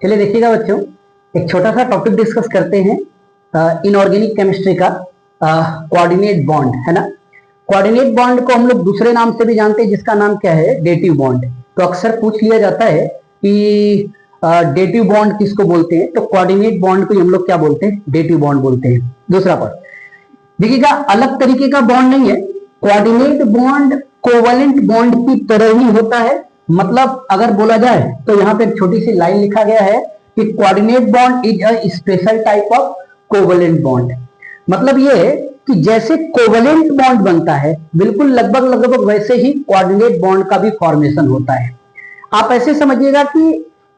चलिए देखिएगा बच्चों, एक छोटा सा टॉपिक डिस्कस करते हैं इनऑर्गेनिक केमिस्ट्री का। कोऑर्डिनेट बॉन्ड है ना। कोऑर्डिनेट बॉन्ड को हम लोग दूसरे नाम से भी जानते हैं, जिसका नाम क्या है, डेटिव बॉन्ड। तो अक्सर पूछ लिया जाता है कि डेटिव बॉन्ड किसको बोलते हैं, तो कोऑर्डिनेट बॉन्ड को हम लोग क्या बोलते हैं, डेटिव बॉन्ड बोलते हैं। दूसरा पॉइंट देखिएगा, अलग तरीके का बॉन्ड नहीं है। कोऑर्डिनेट बॉन्ड कोवलेंट बॉन्ड की तरह ही होता है। मतलब अगर बोला जाए तो यहाँ पे एक छोटी सी लाइन लिखा गया है कि coordinate bond is a special type of covalent bond. मतलब ये कि जैसे कोवलेंट बॉन्ड बनता है, बिल्कुल लगभग लगभग वैसे ही कोऑर्डिनेट बॉन्ड का भी फॉर्मेशन होता है। आप ऐसे समझिएगा कि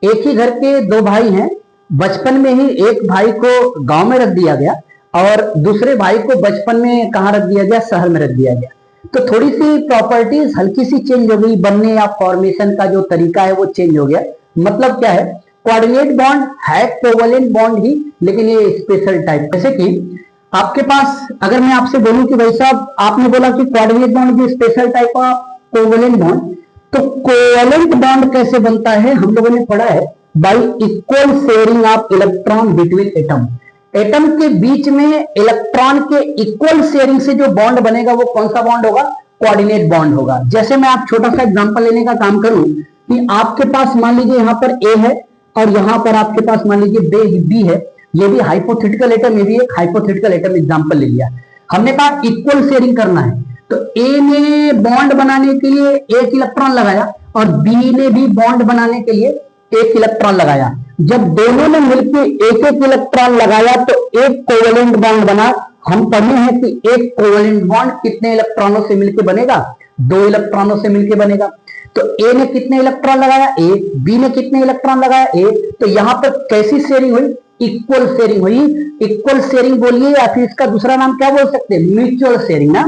एक ही घर के दो भाई हैं, बचपन में ही एक भाई को गांव में रख दिया गया और दूसरे भाई को बचपन में कहां रख दिया गया, शहर में रख दिया गया। तो थोड़ी सी प्रॉपर्टीज हल्की सी चेंज हो गई, बनने या फॉर्मेशन का जो तरीका है वो चेंज हो गया। मतलब क्या है, कोऑर्डिनेट बॉन्ड है कोवलेंट बॉन्ड ही, लेकिन ये स्पेशल टाइप। जैसे कि आपके पास अगर मैं आपसे बोलूं कि भाई साहब, आपने बोला कि कोऑर्डिनेट बॉन्ड की special type of covalent bond, तो कोवलेंट बॉन्ड कैसे बनता है हम लोगों ने पढ़ा है, by equal sharing of electron between atom. Atom के बीच में इलेक्ट्रॉन के इक्वल शेयरिंग से जो बॉन्ड बनेगा वो कौन सा बॉन्ड होगा, कोऑर्डिनेट बॉन्ड होगा। जैसे मैं आप छोटा सा एग्जांपल लेने का काम करूं कि आपके पास मान लीजिए यहाँ पर ए है और यहाँ पर आपके पास मान लीजिए बी है। ये भी हाइपोथेटिकल एटम, ये भी एक हाइपोथेटिकल एटम एग्जांपल ले लिया। हमने कहा इक्वल शेयरिंग करना है, तो ए ने बॉन्ड बनाने के लिए एक इलेक्ट्रॉन लगाया और बी ने भी बॉन्ड बनाने के लिए एक इलेक्ट्रॉन लगाया। जब दोनों ने मिलकर एक एक इलेक्ट्रॉन लगाया तो एक कोवलेंट बॉन्ड बना। हम पढ़े हैं कि एक कोवलेंट बॉन्ड कितने इलेक्ट्रॉनों से मिलकर बनेगा, दो इलेक्ट्रॉनों से मिलकर बनेगा। तो ए ने कितने इलेक्ट्रॉन लगाया, एक, बी ने कितने इलेक्ट्रॉन लगाया, एक। तो यहां पर कैसी शेयरिंग हुई, इक्वल शेयरिंग हुई। इक्वल शेयरिंग बोलिए या फिर इसका दूसरा नाम क्या बोल सकते हैं, म्यूचुअल शेयरिंग ना।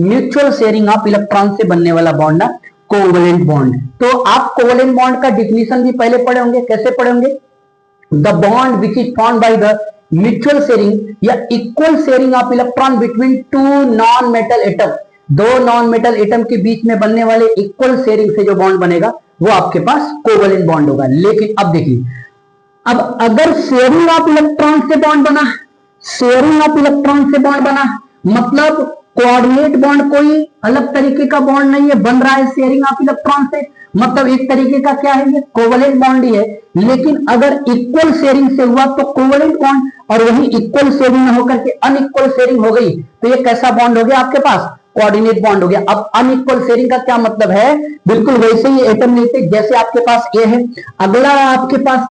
म्यूचुअल शेयरिंग ऑफ इलेक्ट्रॉन से बनने वाला बॉन्ड ना कोवलेंट बॉन्ड। तो आप कोवलेंट बॉन्ड का डिफिनेशन भी पहले पढ़े होंगे। कैसे पढ़े होंगे, the bond which is formed by the mutual sharing या equal sharing of electron between two non metal atom। दो नॉन मेटल एटम के बीच में बनने वाले इक्वल शेयरिंग से जो बॉन्ड बनेगा वो आपके पास कोवलेंट बॉन्ड होगा। लेकिन अब देखिए, अब अगर शेयरिंग ऑफ इलेक्ट्रॉन से बॉन्ड बना, शेयरिंग ऑफ इलेक्ट्रॉन से बॉन्ड बना, मतलब कोऑर्डिनेट बॉन्ड कोई अलग तरीके का बॉन्ड नहीं है, बन रहा है शेयरिंग ऑफ इलेक्ट्रॉन से। मतलब एक तरीके का क्या है, ये कोवलेंट बॉन्ड ही है। लेकिन अगर इक्वल शेयरिंग से हुआ तो कोवलेंट बॉन्ड, और वही इक्वल शेयरिंग न होकर के अनइक्वल शेयरिंग हो गई तो ये कैसा बॉन्ड हो गया आपके पास, कोऑर्डिनेट बॉन्ड हो गया। अब अनइक्वल शेयरिंग का क्या मतलब है, बिल्कुल वैसे ही एटम लेते जैसे आपके पास ए है, अगला आपके पास